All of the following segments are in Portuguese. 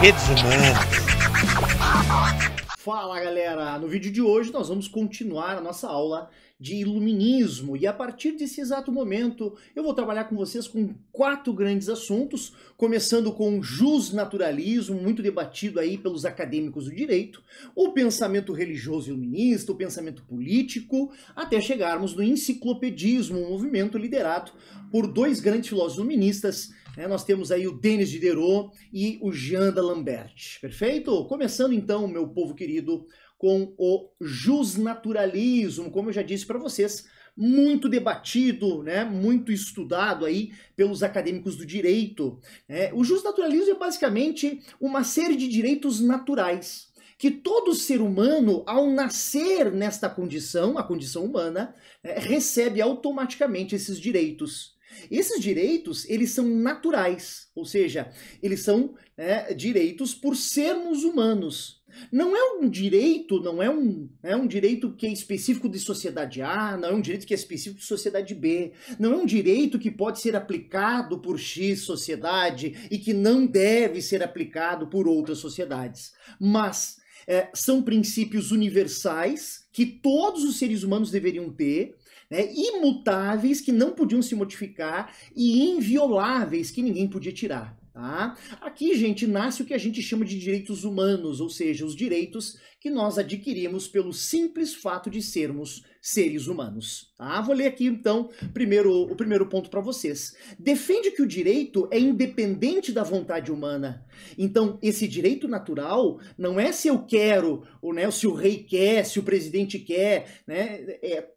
seres humanos. Fala galera, no vídeo de hoje nós vamos continuar a nossa aula de iluminismo e a partir desse exato momento eu vou trabalhar com vocês com 4 grandes assuntos, começando com o justnaturalismo, muito debatido aí pelos acadêmicos do direito, o pensamento religioso iluminista, o pensamento político, até chegarmos no enciclopedismo, um movimento liderado por 2 grandes filósofos iluministas. Nós temos aí o Denis Diderot e o Jean d'Alembert, perfeito? Começando então, meu povo querido, com o justnaturalismo, como eu já disse para vocês, muito debatido, muito estudado aí pelos acadêmicos do direito. O justnaturalismo é basicamente uma série de direitos naturais, que todo ser humano, ao nascer nesta condição, a condição humana, recebe automaticamente esses direitos. Esses direitos, eles são naturais, ou seja, eles são direitos por sermos humanos. Não é um direito, não é um direito que é específico de sociedade A, não é um direito que é específico de sociedade B, não é um direito que pode ser aplicado por X sociedade e que não deve ser aplicado por outras sociedades. Mas são princípios universais que todos os seres humanos deveriam ter, imutáveis, que não podiam se modificar, e invioláveis, que ninguém podia tirar. Tá? Aqui, gente, nasce o que a gente chama de direitos humanos, ou seja, os direitos que nós adquirimos pelo simples fato de sermos seres humanos. Tá? Vou ler aqui, então, o primeiro ponto para vocês. Defende que o direito é independente da vontade humana. Então, esse direito natural não é se eu quero, ou se o rei quer, se o presidente quer.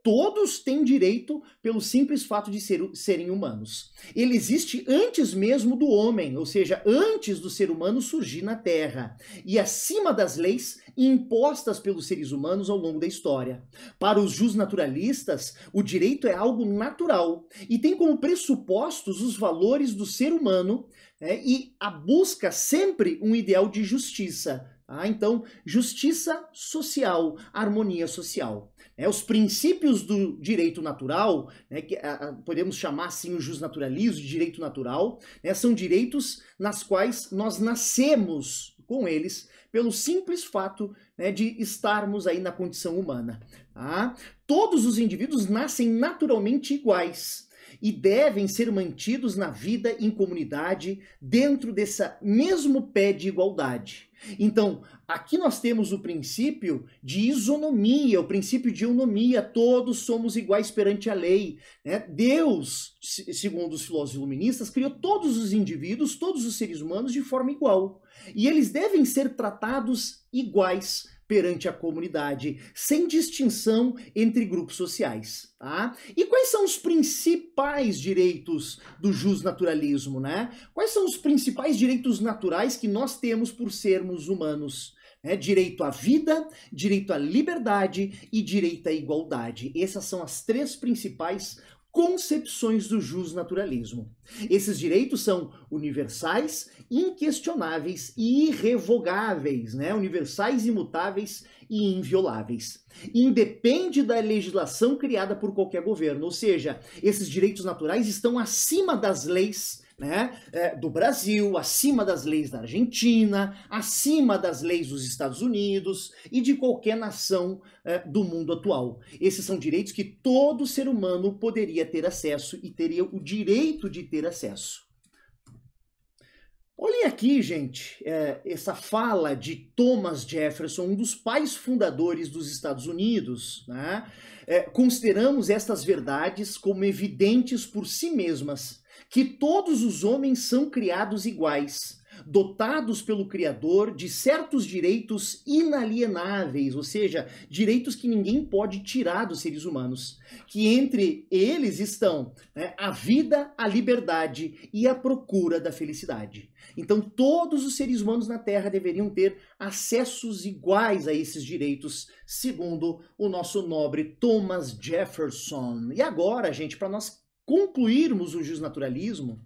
Todos têm direito pelo simples fato de serem humanos. Ele existe antes mesmo do homem, ou seja, antes do ser humano surgir na Terra, e acima das leis impostas pelos seres humanos ao longo da história. Para os justnaturalistas, o direito é algo natural e tem como pressupostos os valores do ser humano, e a busca sempre um ideal de justiça. Então, justiça social, harmonia social. Os princípios do direito natural, que podemos chamar assim o justnaturalismo de direito natural, são direitos nas quais nós nascemos com eles pelo simples fato de estarmos aí na condição humana. Tá? Todos os indivíduos nascem naturalmente iguais e devem ser mantidos na vida em comunidade dentro desse mesmo pé de igualdade. Então, aqui nós temos o princípio de isonomia, o princípio de eunomia, todos somos iguais perante a lei. Deus, segundo os filósofos iluministas, criou todos os indivíduos, todos os seres humanos de forma igual. E eles devem ser tratados iguais perante a comunidade, sem distinção entre grupos sociais. Tá? E quais são os principais direitos do justnaturalismo? Quais são os principais direitos naturais que nós temos por sermos humanos? Direito à vida, direito à liberdade e direito à igualdade. Essas são as 3 principais concepções do justnaturalismo. Esses direitos são universais, inquestionáveis e irrevogáveis, universais, imutáveis e invioláveis. Independe da legislação criada por qualquer governo, ou seja, esses direitos naturais estão acima das leis do Brasil, acima das leis da Argentina, acima das leis dos Estados Unidos e de qualquer nação do mundo atual. Esses são direitos que todo ser humano poderia ter acesso e teria o direito de ter acesso. Olhem aqui, gente, essa fala de Thomas Jefferson, um dos pais fundadores dos Estados Unidos. Consideramos estas verdades como evidentes por si mesmas, que todos os homens são criados iguais, dotados pelo Criador de certos direitos inalienáveis, ou seja, direitos que ninguém pode tirar dos seres humanos, que entre eles estão a vida, a liberdade e a procura da felicidade. Então todos os seres humanos na Terra deveriam ter acessos iguais a esses direitos, segundo o nosso nobre Thomas Jefferson. E agora, gente, para nós concluirmos o justnaturalismo,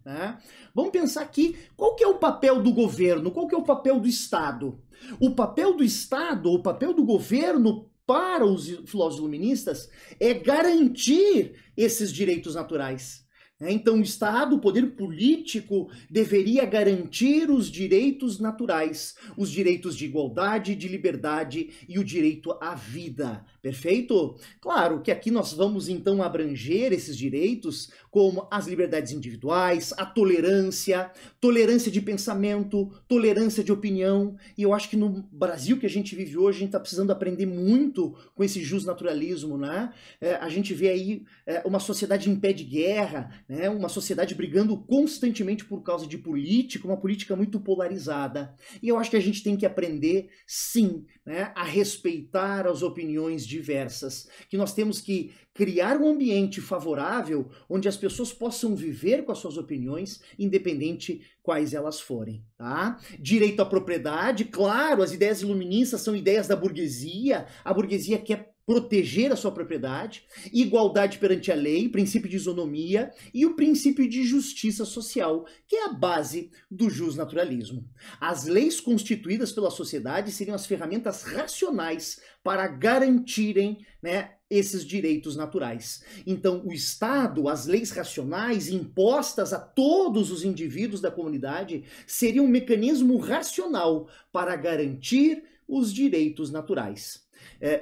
vamos pensar aqui qual que é o papel do governo, qual que é o papel do Estado. O papel do Estado, o papel do governo para os filósofos iluministas é garantir esses direitos naturais. Então, o Estado, o poder político, deveria garantir os direitos naturais, os direitos de igualdade, de liberdade e o direito à vida. Perfeito? Claro que aqui nós vamos então abranger esses direitos, como as liberdades individuais, a tolerância, tolerância de pensamento, tolerância de opinião. E eu acho que no Brasil que a gente vive hoje, a gente está precisando aprender muito com esse justnaturalismo, né? A gente vê aí uma sociedade em pé de guerra, né? Uma sociedade brigando constantemente por causa de política, uma política muito polarizada. E eu acho que a gente tem que aprender, sim, né, a respeitar as opiniões diversas, que nós temos que criar um ambiente favorável onde as pessoas possam viver com as suas opiniões, independente quais elas forem, tá? Direito à propriedade, claro, as ideias iluministas são ideias da burguesia, a burguesia quer proteger a sua propriedade, igualdade perante a lei, princípio de isonomia e o princípio de justiça social, que é a base do justnaturalismo. As leis constituídas pela sociedade seriam as ferramentas racionais para garantirem, né, esses direitos naturais. Então, o Estado, as leis racionais impostas a todos os indivíduos da comunidade, seriam um mecanismo racional para garantir os direitos naturais.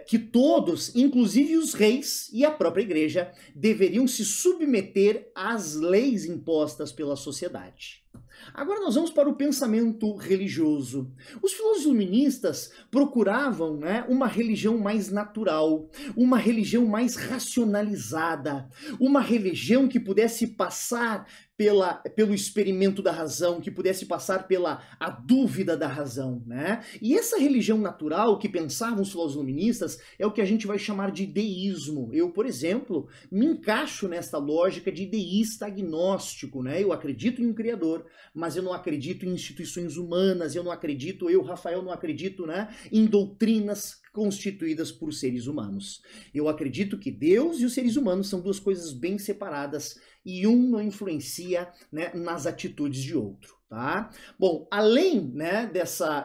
Que todos, inclusive os reis e a própria igreja, deveriam se submeter às leis impostas pela sociedade. Agora nós vamos para o pensamento religioso. Os filósofos iluministas procuravam, né, uma religião mais natural, uma religião mais racionalizada, uma religião que pudesse passar pelo experimento da razão, que pudesse passar pela a dúvida da razão, né? E essa religião natural que pensavam os filósofos iluministas é o que a gente vai chamar de deísmo. Eu, por exemplo, me encaixo nesta lógica de deísta agnóstico, né? Eu acredito em um criador, mas eu não acredito em instituições humanas, eu, Rafael, não acredito, né, em doutrinas constituídas por seres humanos. Eu acredito que Deus e os seres humanos são duas coisas bem separadas e um não influencia, né, nas atitudes de outro. Tá? Bom, além, né,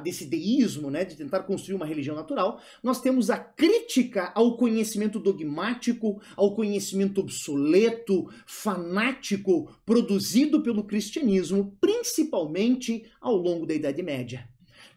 desse deísmo, né, de tentar construir uma religião natural, nós temos a crítica ao conhecimento dogmático, ao conhecimento obsoleto, fanático, produzido pelo cristianismo, principalmente ao longo da Idade Média.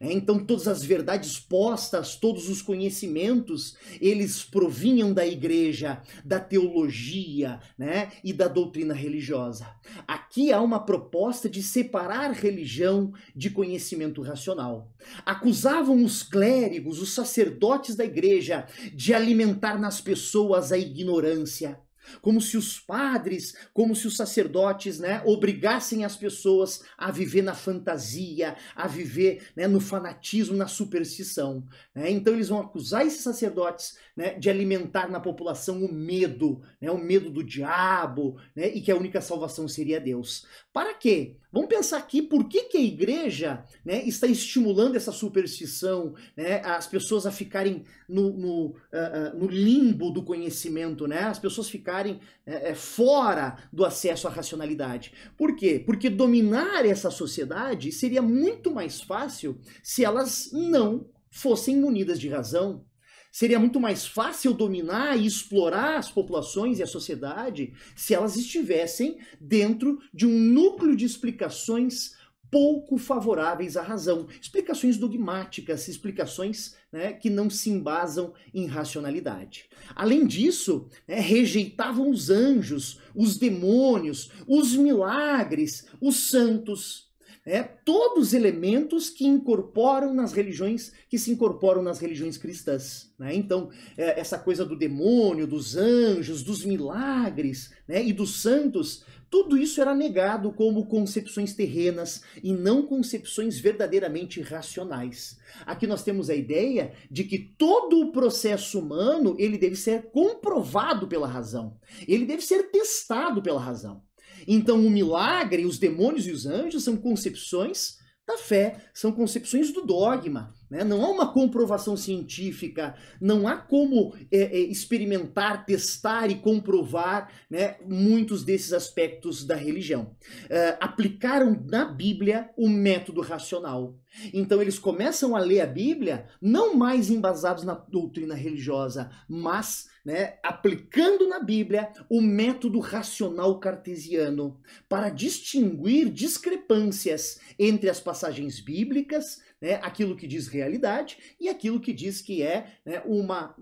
Então todas as verdades postas, todos os conhecimentos, eles provinham da igreja, da teologia, né, e da doutrina religiosa. Aqui há uma proposta de separar religião de conhecimento racional. Acusavam os clérigos, os sacerdotes da igreja, de alimentar nas pessoas a ignorância. Como se os padres, como se os sacerdotes, né, obrigassem as pessoas a viver na fantasia, a viver, né, no fanatismo, na superstição. Né? Então eles vão acusar esses sacerdotes, né, de alimentar na população o medo, né, o medo do diabo, né, e que a única salvação seria Deus. Para quê? Vamos pensar aqui por que a igreja, né, está estimulando essa superstição, né, as pessoas a ficarem no limbo do conhecimento, né, as pessoas ficarem fora do acesso à racionalidade. Por quê? Porque dominar essa sociedade seria muito mais fácil se elas não fossem munidas de razão. Seria muito mais fácil dominar e explorar as populações e a sociedade se elas estivessem dentro de um núcleo de explicações pouco favoráveis à razão. Explicações dogmáticas, explicações, né, que não se embasam em racionalidade. Além disso, né, rejeitavam os anjos, os demônios, os milagres, os santos. Todos elementos que incorporam nas religiões, que se incorporam nas religiões cristãs. Né? Então, essa coisa do demônio, dos anjos, dos milagres, né, e dos santos, tudo isso era negado como concepções terrenas e não concepções verdadeiramente racionais. Aqui nós temos a ideia de que todo o processo humano ele deve ser comprovado pela razão. Ele deve ser testado pela razão. Então o milagre, os demônios e os anjos são concepções da fé, são concepções do dogma, né? Não há uma comprovação científica, não há como experimentar, testar e comprovar, né, muitos desses aspectos da religião. Aplicaram na Bíblia o método racional. Então eles começam a ler a Bíblia não mais embasados na doutrina religiosa, mas, né, aplicando na Bíblia o método racional cartesiano para distinguir discrepâncias entre as passagens bíblicas, né, aquilo que diz realidade e aquilo que diz que é, né, uma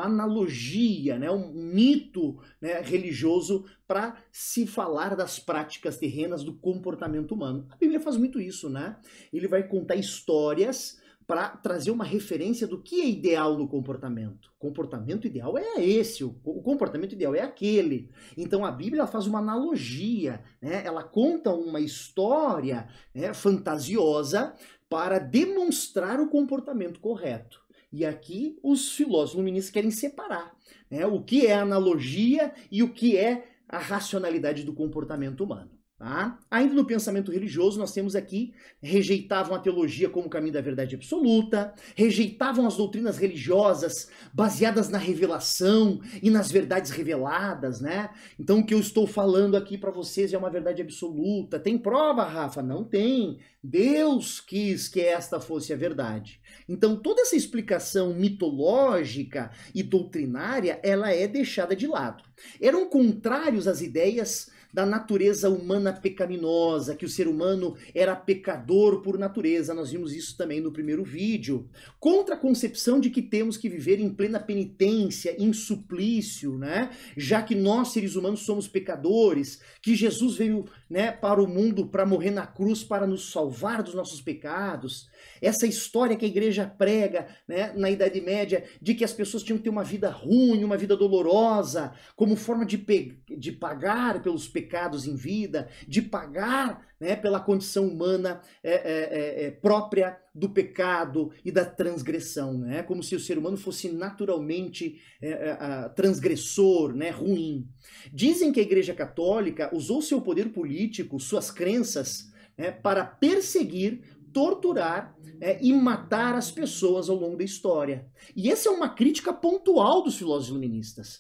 analogia, né, um mito, né, religioso para se falar das práticas terrenas do comportamento humano. A Bíblia faz muito isso, né? Ele vai contar histórias para trazer uma referência do que é ideal no comportamento. O comportamento ideal é esse, o comportamento ideal é aquele. Então a Bíblia faz uma analogia, né? Ela conta uma história, né, fantasiosa para demonstrar o comportamento correto. E aqui os filósofos iluministas querem separar, né, o que é analogia e o que é a racionalidade do comportamento humano. Tá? Ainda no pensamento religioso, nós temos aqui, rejeitavam a teologia como caminho da verdade absoluta, rejeitavam as doutrinas religiosas baseadas na revelação e nas verdades reveladas, né? Então o que eu estou falando aqui para vocês é uma verdade absoluta. Tem prova, Rafa? Não tem. Deus quis que esta fosse a verdade. Então toda essa explicação mitológica e doutrinária, ela é deixada de lado. Eram contrários às ideias da natureza humana pecaminosa, que o ser humano era pecador por natureza. Nós vimos isso também no primeiro vídeo. Contra a concepção de que temos que viver em plena penitência, em suplício, né? Já que nós, seres humanos, somos pecadores, que Jesus veio, né, para o mundo para morrer na cruz para nos salvar dos nossos pecados. Essa história que a igreja prega, né, na Idade Média, de que as pessoas tinham que ter uma vida ruim, uma vida dolorosa, como forma de pagar pelos pecados em vida, de pagar, né, pela condição humana própria do pecado e da transgressão, né? Como se o ser humano fosse naturalmente transgressor, né, ruim. Dizem que a Igreja Católica usou seu poder político, suas crenças, né, para perseguir, torturar, e matar as pessoas ao longo da história. E essa é uma crítica pontual dos filósofos iluministas.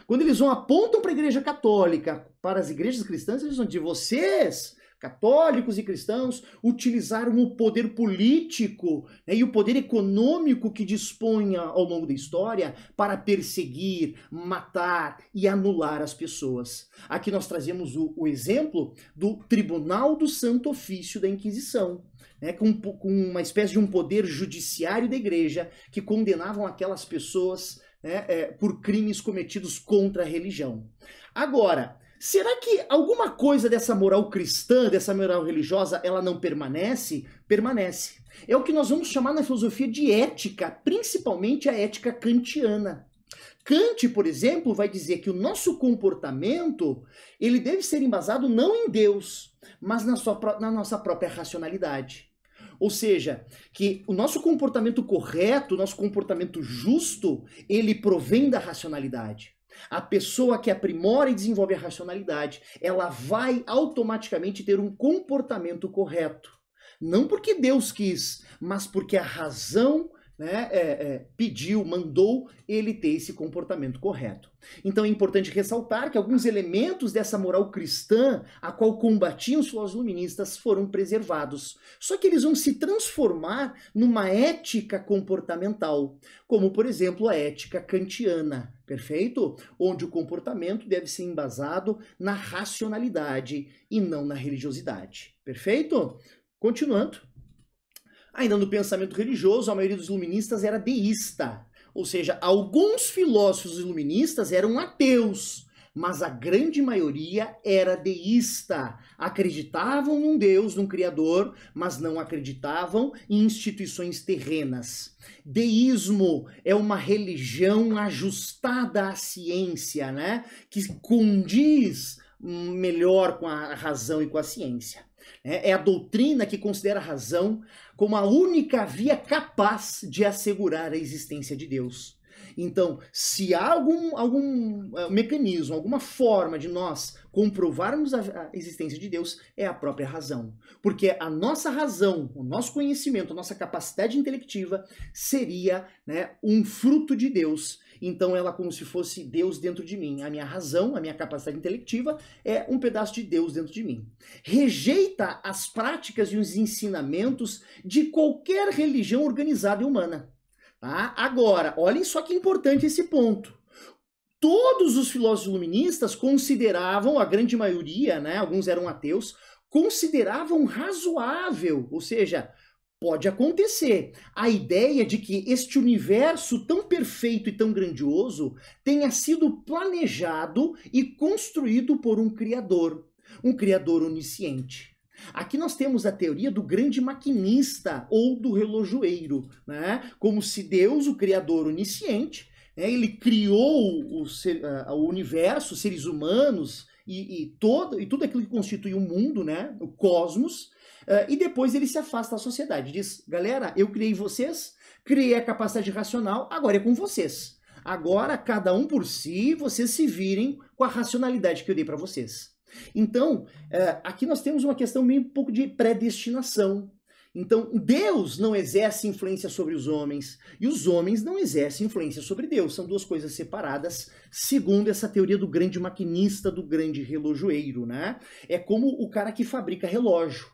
Quando eles apontam para a Igreja Católica, para as igrejas cristãs, eles vão dizer: vocês, católicos e cristãos, utilizaram o poder político, né, e o poder econômico que disponha ao longo da história para perseguir, matar e anular as pessoas. Aqui nós trazemos o exemplo do Tribunal do Santo Ofício da Inquisição, né, com uma espécie de um poder judiciário da igreja que condenavam aquelas pessoas, né, por crimes cometidos contra a religião. Agora, será que alguma coisa dessa moral cristã, dessa moral religiosa, ela não permanece? Permanece. É o que nós vamos chamar na filosofia de ética, principalmente a ética kantiana. Kant, por exemplo, vai dizer que o nosso comportamento, ele deve ser embasado não em Deus, mas na nossa própria racionalidade. Ou seja, que o nosso comportamento correto, o nosso comportamento justo, ele provém da racionalidade. A pessoa que aprimora e desenvolve a racionalidade, ela vai automaticamente ter um comportamento correto. Não porque Deus quis, mas porque a razão, né, pediu, mandou ele ter esse comportamento correto. Então é importante ressaltar que alguns elementos dessa moral cristã, a qual combatiam os filósofos iluministas, foram preservados. Só que eles vão se transformar numa ética comportamental, como, por exemplo, a ética kantiana, perfeito? Onde o comportamento deve ser embasado na racionalidade e não na religiosidade, perfeito? Continuando. Ainda no pensamento religioso, a maioria dos iluministas era deísta, ou seja, alguns filósofos iluministas eram ateus, mas a grande maioria era deísta. Acreditavam num Deus, num Criador, mas não acreditavam em instituições terrenas. Deísmo é uma religião ajustada à ciência, né? Que condiz melhor com a razão e com a ciência. É a doutrina que considera a razão como a única via capaz de assegurar a existência de Deus. Então, se há algum mecanismo, alguma forma de nós comprovarmos a existência de Deus, é a própria razão. Porque a nossa razão, o nosso conhecimento, a nossa capacidade intelectiva seria, né, um fruto de Deus. Então ela como se fosse Deus dentro de mim. A minha razão, a minha capacidade intelectiva é um pedaço de Deus dentro de mim. Rejeita as práticas e os ensinamentos de qualquer religião organizada e humana. Tá? Agora, olhem só que importante esse ponto. Todos os filósofos iluministas consideravam, a grande maioria, né, alguns eram ateus, consideravam razoável, ou seja, pode acontecer, a ideia de que este universo tão perfeito e tão grandioso tenha sido planejado e construído por um criador onisciente. Aqui nós temos a teoria do grande maquinista ou do relojoeiro, né? Como se Deus, o criador onisciente, né, ele criou o universo, os seres humanos e tudo aquilo que constitui o mundo, né, o cosmos, e depois ele se afasta da sociedade. Diz, galera, eu criei vocês, criei a capacidade racional, agora é com vocês. Agora, cada um por si, vocês se virem com a racionalidade que eu dei para vocês. Então, aqui nós temos uma questão meio um pouco de predestinação. Então, Deus não exerce influência sobre os homens, e os homens não exercem influência sobre Deus. São duas coisas separadas, segundo essa teoria do grande maquinista, do grande relojoeiro, né? É como o cara que fabrica relógio.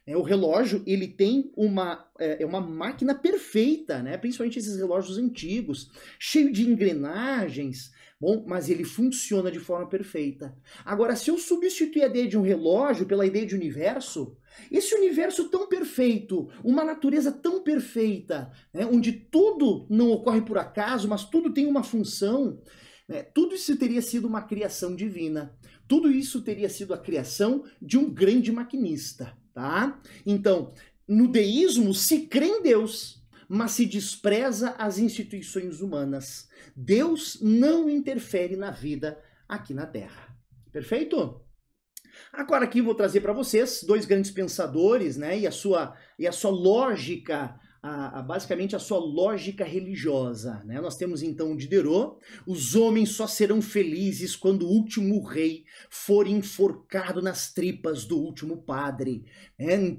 O relógio, ele tem uma máquina perfeita, né? Principalmente esses relógios antigos, cheio de engrenagens, bom, mas ele funciona de forma perfeita. Agora, se eu substituir a ideia de um relógio pela ideia de universo, esse universo tão perfeito, uma natureza tão perfeita, né? Onde tudo não ocorre por acaso, mas tudo tem uma função, né? Tudo isso teria sido uma criação divina. Tudo isso teria sido a criação de um grande maquinista. Tá? Então, no deísmo se crê em Deus, mas se despreza as instituições humanas. Deus não interfere na vida aqui na Terra. Perfeito? Agora aqui vou trazer para vocês dois grandes pensadores, né, e a sua lógica, basicamente a sua lógica religiosa, né? Nós temos então o Diderot: os homens só serão felizes quando o último rei for enforcado nas tripas do último padre.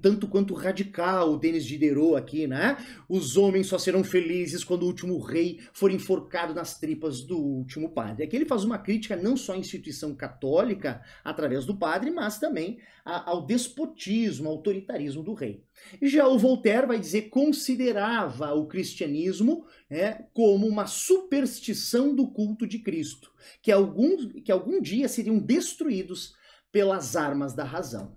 Tanto quanto radical o Denis Diderot aqui, né? Os homens só serão felizes quando o último rei for enforcado nas tripas do último padre. Aqui ele faz uma crítica não só à instituição católica através do padre, mas também ao despotismo, ao autoritarismo do rei. E já o Voltaire vai dizer que considerava o cristianismo, né, como uma superstição do culto de Cristo, que algum dia seriam destruídos pelas armas da razão.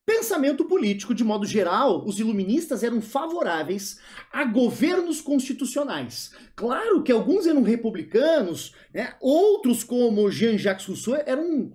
Pensamento político, de modo geral, os iluministas eram favoráveis a governos constitucionais. Claro que alguns eram republicanos, né? Outros, como Jean-Jacques Rousseau, eram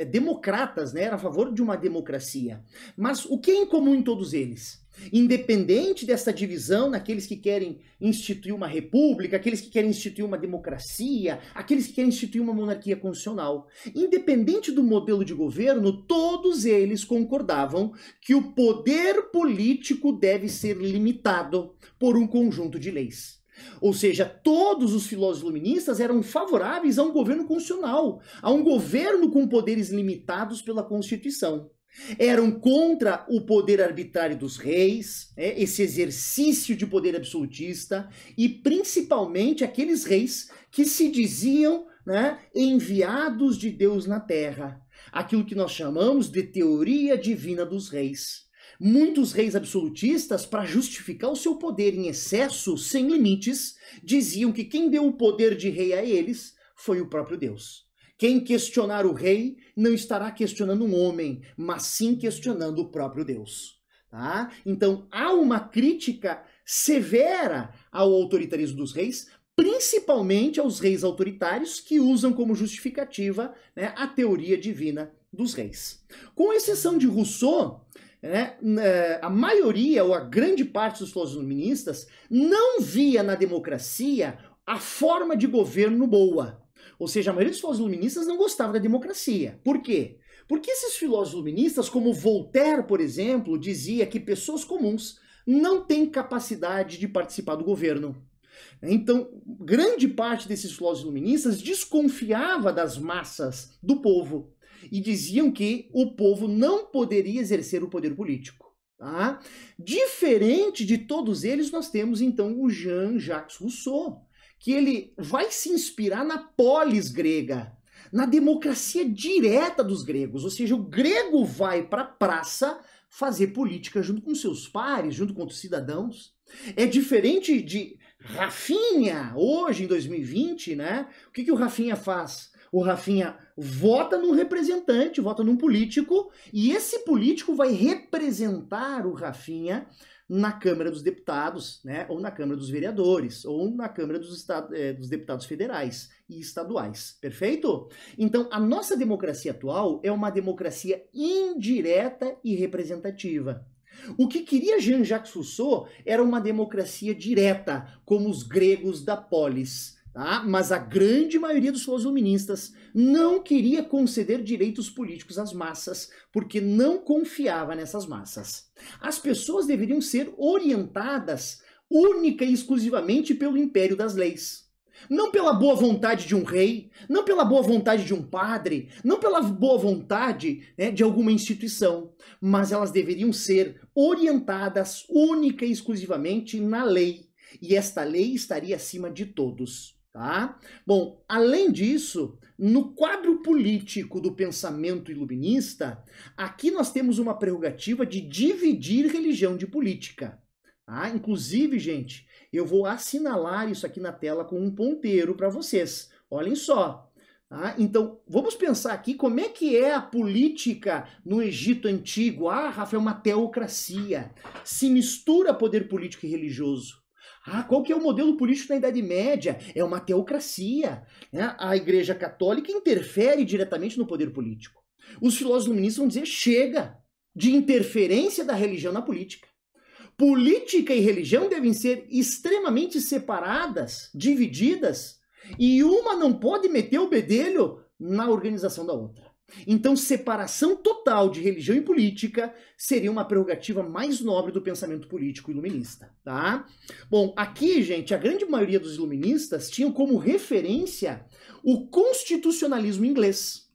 democratas, né? Eram a favor de uma democracia. Mas o que é em comum em todos eles? Independente dessa divisão naqueles que querem instituir uma república, aqueles que querem instituir uma democracia, aqueles que querem instituir uma monarquia constitucional, independente do modelo de governo, todos eles concordavam que o poder político deve ser limitado por um conjunto de leis. Ou seja, todos os filósofos iluministas eram favoráveis a um governo constitucional, a um governo com poderes limitados pela Constituição. Eram contra o poder arbitrário dos reis, esse exercício de poder absolutista, e principalmente aqueles reis que se diziam, né, enviados de Deus na Terra. Aquilo que nós chamamos de teoria divina dos reis. Muitos reis absolutistas, para justificar o seu poder em excesso, sem limites, diziam que quem deu o poder de rei a eles foi o próprio Deus. Quem questionar o rei não estará questionando um homem, mas sim questionando o próprio Deus. Tá? Então, há uma crítica severa ao autoritarismo dos reis, principalmente aos reis autoritários que usam como justificativa, né, a teoria divina dos reis. Com exceção de Rousseau, a maioria ou a grande parte dos filósofos iluministas não via na democracia a forma de governo boa. Ou seja, a maioria dos filósofos iluministas não gostava da democracia. Por quê? Porque esses filósofos iluministas, como Voltaire, por exemplo, dizia que pessoas comuns não têm capacidade de participar do governo. Então, grande parte desses filósofos iluministas desconfiava das massas do povo e diziam que o povo não poderia exercer o poder político. Tá? Diferente de todos eles, nós temos então o Jean-Jacques Rousseau, que ele vai se inspirar na polis grega, na democracia direta dos gregos, ou seja, o grego vai para a praça fazer política junto com seus pares, junto com os cidadãos. É diferente de Rafinha, hoje em 2020, né? O que o Rafinha faz? O Rafinha vota num representante, vota num político, e esse político vai representar o Rafinha na Câmara dos Deputados, né, ou na Câmara dos Vereadores, ou na Câmara dos Deputados Federais e Estaduais. Perfeito? Então, a nossa democracia atual é uma democracia indireta e representativa. O que queria Jean-Jacques Rousseau era uma democracia direta, como os gregos da polis. Tá? Mas a grande maioria dos filósofos iluministas não queria conceder direitos políticos às massas, porque não confiava nessas massas. As pessoas deveriam ser orientadas única e exclusivamente pelo império das leis. Não pela boa vontade de um rei, não pela boa vontade de um padre, não pela boa vontade, né, de alguma instituição, mas elas deveriam ser orientadas única e exclusivamente na lei. E esta lei estaria acima de todos. Tá? Bom, além disso, no quadro político do pensamento iluminista, aqui nós temos uma prerrogativa de dividir religião de política. Tá? Inclusive, gente, eu vou assinalar isso aqui na tela com um ponteiro para vocês. Olhem só. Tá? Então, vamos pensar aqui como é que é a política no Egito Antigo. Ah, Rafa, é uma teocracia. Se mistura poder político e religioso. Ah, qual que é o modelo político na Idade Média? É uma teocracia. Né? A Igreja Católica interfere diretamente no poder político. Os filósofos iluministas vão dizer, chega de interferência da religião na política. Política e religião devem ser extremamente separadas, divididas, e uma não pode meter o bedelho na organização da outra. Então, separação total de religião e política seria uma prerrogativa mais nobre do pensamento político iluminista, tá? Bom, aqui, gente, a grande maioria dos iluministas tinham como referência o constitucionalismo inglês.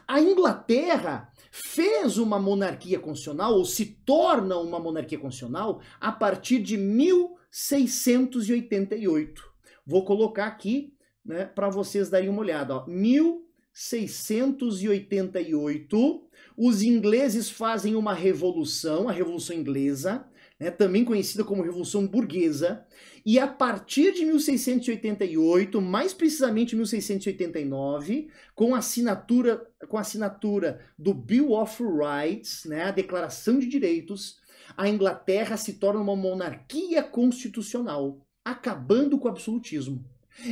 A Inglaterra fez uma monarquia constitucional, ou se torna uma monarquia constitucional, a partir de 1688. Vou colocar aqui, né, para vocês darem uma olhada, ó, 1688, os ingleses fazem uma revolução, a Revolução Inglesa, né, também conhecida como Revolução Burguesa, e a partir de 1688, mais precisamente 1689, com a assinatura do Bill of Rights, né, a Declaração de Direitos, a Inglaterra se torna uma monarquia constitucional, acabando com o absolutismo.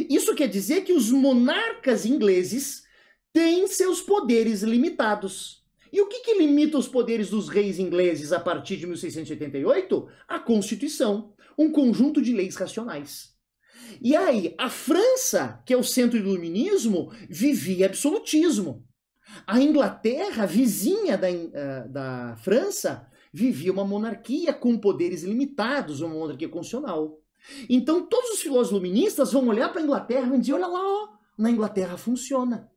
Isso quer dizer que os monarcas ingleses têm seus poderes limitados. E o que limita os poderes dos reis ingleses a partir de 1688? A Constituição, um conjunto de leis racionais. E aí, a França, que é o centro do iluminismo, vivia absolutismo. A Inglaterra, vizinha da França, vivia uma monarquia com poderes limitados, uma monarquia constitucional. Então, todos os filósofos iluministas vão olhar para a Inglaterra e vão dizer, olha lá, ó, na Inglaterra funciona.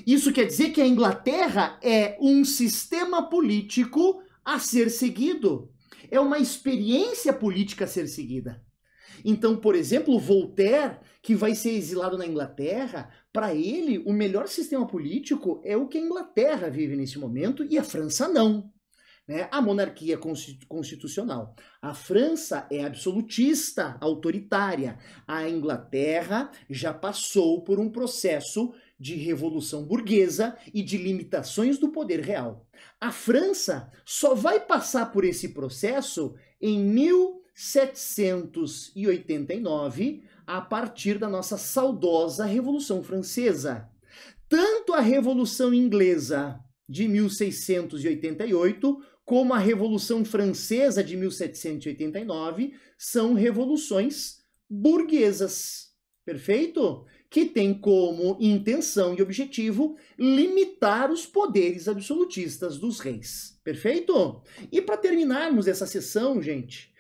Isso quer dizer que a Inglaterra é um sistema político a ser seguido. É uma experiência política a ser seguida. Então, por exemplo, Voltaire, que vai ser exilado na Inglaterra, para ele, o melhor sistema político é o que a Inglaterra vive nesse momento e a França não. Né? A monarquia constitucional. A França é absolutista, autoritária. A Inglaterra já passou por um processo de revolução burguesa e de limitações do poder real. A França só vai passar por esse processo em 1789, a partir da nossa saudosa Revolução Francesa. Tanto a Revolução Inglesa de 1688, como a Revolução Francesa de 1789, são revoluções burguesas. Perfeito? Que tem como intenção e objetivo limitar os poderes absolutistas dos reis. Perfeito? E para terminarmos essa sessão, gente,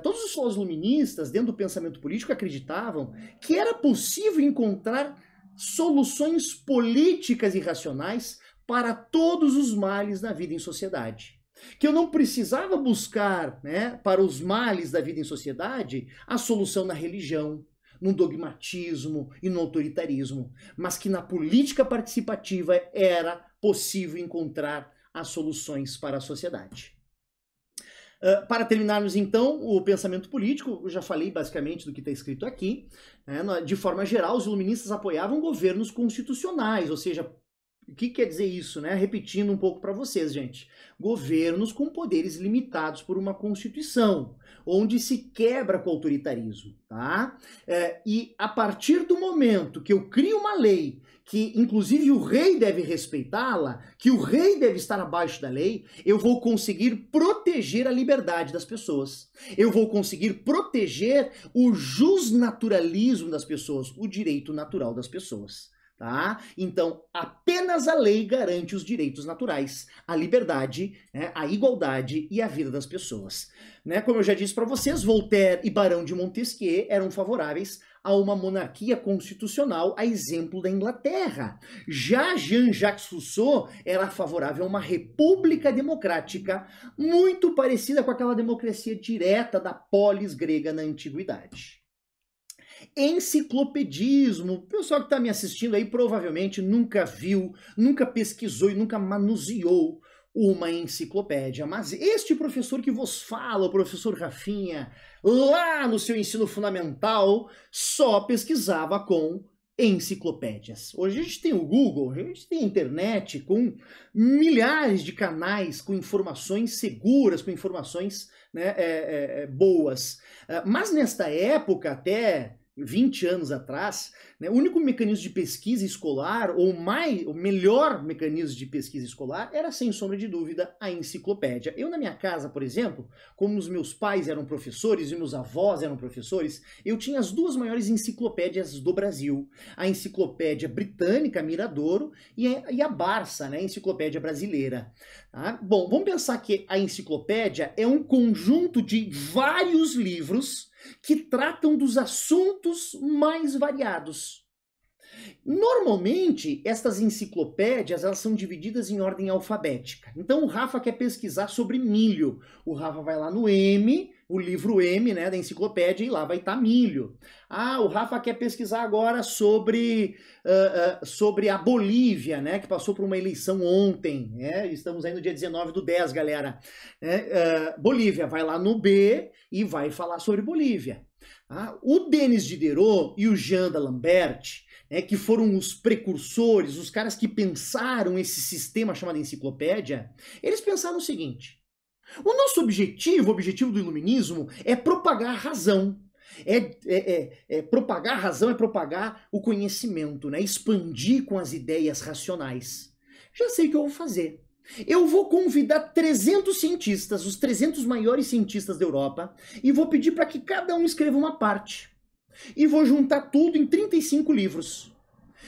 Todos os filósofos iluministas, dentro do pensamento político, acreditavam que era possível encontrar soluções políticas e racionais para todos os males da vida em sociedade. Que eu não precisava buscar, né, para os males da vida em sociedade, a solução na religião, no dogmatismo e no autoritarismo, mas que na política participativa era possível encontrar as soluções para a sociedade. Para terminarmos, então, o pensamento político, eu já falei basicamente do que está escrito aqui, né? De forma geral, os iluministas apoiavam governos constitucionais, ou seja, o que quer dizer isso, né? Repetindo um pouco para vocês, gente. Governos com poderes limitados por uma Constituição, onde se quebra com o autoritarismo, tá? E a partir do momento que eu crio uma lei que, inclusive, o rei deve respeitá-la, que o rei deve estar abaixo da lei, eu vou conseguir proteger a liberdade das pessoas. Eu vou conseguir proteger o justnaturalismo das pessoas, o direito natural das pessoas. Tá? Então, apenas a lei garante os direitos naturais, a liberdade, né, a igualdade e a vida das pessoas. Né? Como eu já disse para vocês, Voltaire e Barão de Montesquieu eram favoráveis a uma monarquia constitucional, a exemplo da Inglaterra. Já Jean-Jacques Rousseau era favorável a uma república democrática, muito parecida com aquela democracia direta da polis grega na antiguidade. Enciclopedismo. O pessoal que está me assistindo aí provavelmente nunca viu, nunca pesquisou e nunca manuseou uma enciclopédia. Mas este professor que vos fala, o professor Rafinha, lá no seu ensino fundamental, só pesquisava com enciclopédias. Hoje a gente tem o Google, a gente tem a internet com milhares de canais com informações seguras, com informações, né, boas. Mas nesta época, até 20 anos atrás, né, o único mecanismo de pesquisa escolar, o melhor mecanismo de pesquisa escolar, era, sem sombra de dúvida, a enciclopédia. Eu, na minha casa, por exemplo, como os meus pais eram professores e meus avós eram professores, eu tinha as duas maiores enciclopédias do Brasil. A enciclopédia britânica, Miradouro, e a Barça, né, a enciclopédia brasileira. Tá? Bom, vamos pensar que a enciclopédia é um conjunto de vários livros que tratam dos assuntos mais variados. Normalmente, estas enciclopédias elas são divididas em ordem alfabética. Então, o Rafa quer pesquisar sobre milho. O Rafa vai lá no M, o livro M, né, da enciclopédia, e lá vai estar milho. Ah, o Rafa quer pesquisar agora sobre a Bolívia, né, que passou por uma eleição ontem. Estamos aí no dia 19/10, galera. Bolívia, vai lá no B e vai falar sobre Bolívia. O Denis Diderot e o Jean d'Alembert, que foram os precursores, os caras que pensaram esse sistema chamado enciclopédia, eles pensaram o seguinte: o nosso objetivo, o objetivo do iluminismo, é propagar a razão. Propagar a razão é propagar o conhecimento, né? Expandir com as ideias racionais. Já sei o que eu vou fazer. Eu vou convidar 300 cientistas, os 300 maiores cientistas da Europa, e vou pedir para que cada um escreva uma parte. E vou juntar tudo em 35 livros.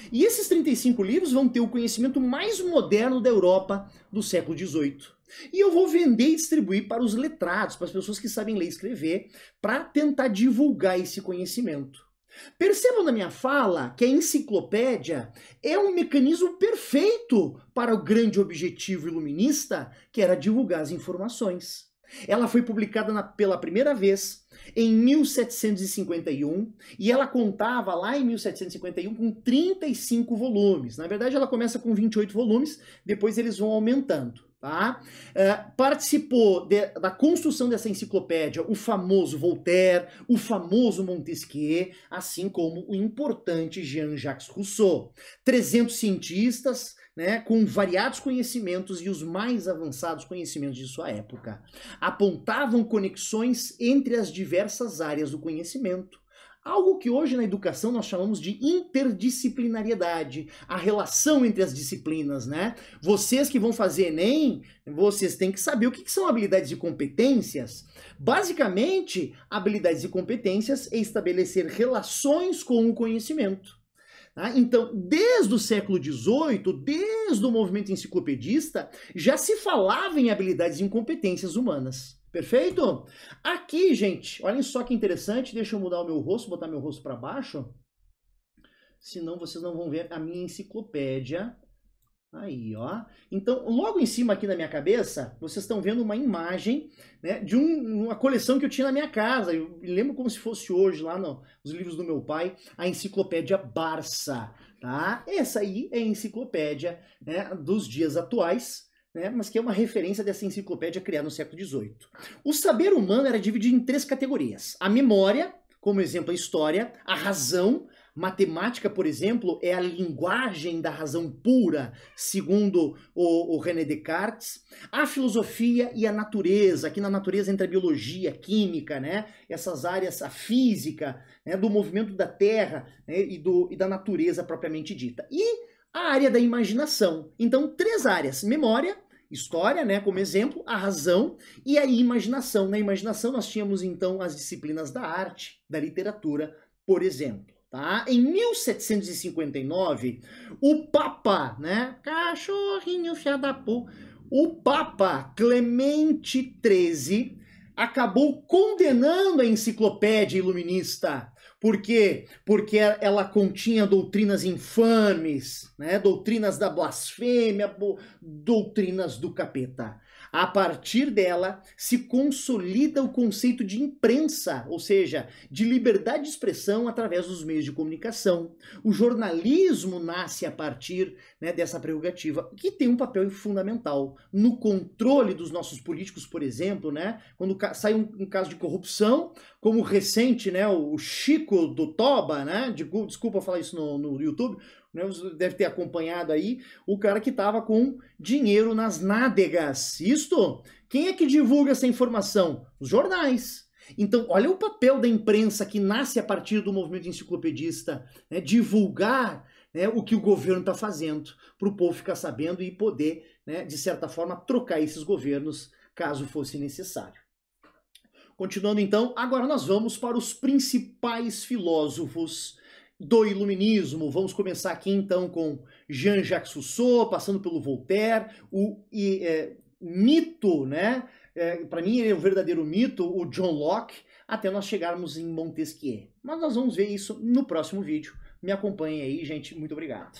E esses 35 livros vão ter o conhecimento mais moderno da Europa do século XVIII. E eu vou vender e distribuir para os letrados, para as pessoas que sabem ler e escrever, para tentar divulgar esse conhecimento. Percebam na minha fala que a enciclopédia é um mecanismo perfeito para o grande objetivo iluminista, que era divulgar as informações. Ela foi publicada pela primeira vez em 1751 e ela contava lá em 1751 com 35 volumes. Na verdade, ela começa com 28 volumes, depois eles vão aumentando. Tá? Participou da construção dessa enciclopédia o famoso Voltaire, o famoso Montesquieu, assim como o importante Jean-Jacques Rousseau. 300 cientistas, né, com variados conhecimentos e os mais avançados conhecimentos de sua época. Apontavam conexões entre as diversas áreas do conhecimento. Algo que hoje na educação nós chamamos de interdisciplinariedade, a relação entre as disciplinas, né? Vocês que vão fazer Enem, vocês têm que saber o que são habilidades e competências. Basicamente, habilidades e competências é estabelecer relações com o conhecimento. Então, desde o século XVIII, desde o movimento enciclopedista, já se falava em habilidades e competências humanas. Perfeito? Aqui, gente, olhem só que interessante, deixa eu mudar o meu rosto, botar meu rosto para baixo, senão vocês não vão ver a minha enciclopédia. Aí, ó. Então, logo em cima aqui na minha cabeça, vocês estão vendo uma imagem, né, de uma coleção que eu tinha na minha casa. Eu lembro como se fosse hoje, lá nos livros do meu pai, a enciclopédia Barça, tá? Essa aí é a enciclopédia, né, dos dias atuais, né, mas que é uma referência dessa enciclopédia criada no século XVIII. O saber humano era dividido em 3 categorias. A memória, como exemplo a história, a razão. Matemática, por exemplo, é a linguagem da razão pura, segundo o René Descartes. A filosofia e a natureza. Aqui na natureza entra a biologia, a química, né? Essas áreas, a física, né? Do movimento da Terra, né? e da natureza propriamente dita. E a área da imaginação. Então, 3 áreas: memória, história, né, como exemplo, a razão e a imaginação. Na imaginação nós tínhamos então as disciplinas da arte, da literatura, por exemplo. Tá? Em 1759, o Papa, né, cachorrinho fiadapu, o Papa Clemente XIII acabou condenando a enciclopédia iluminista. Por quê? Porque ela continha doutrinas infames, né, doutrinas da blasfêmia, doutrinas do capeta. A partir dela, se consolida o conceito de imprensa, ou seja, de liberdade de expressão através dos meios de comunicação. O jornalismo nasce a partir, né, dessa prerrogativa, que tem um papel fundamental no controle dos nossos políticos, por exemplo, né, quando sai um caso de corrupção, como recente, né, o Chico do Toba, né, desculpa falar isso no YouTube, né, você deve ter acompanhado aí, o cara que estava com dinheiro nas nádegas. Isto, quem é que divulga essa informação? Os jornais. Então, olha o papel da imprensa que nasce a partir do movimento enciclopedista, né, divulgar, né, o que o governo está fazendo, para o povo ficar sabendo e poder, né, de certa forma, trocar esses governos, caso fosse necessário. Continuando então, agora nós vamos para os principais filósofos do iluminismo. Vamos começar aqui então com Jean-Jacques Rousseau, passando pelo Voltaire, o mito, né? Para mim ele é o verdadeiro mito, o John Locke, até nós chegarmos em Montesquieu. Mas nós vamos ver isso no próximo vídeo. Me acompanhem aí, gente. Muito obrigado.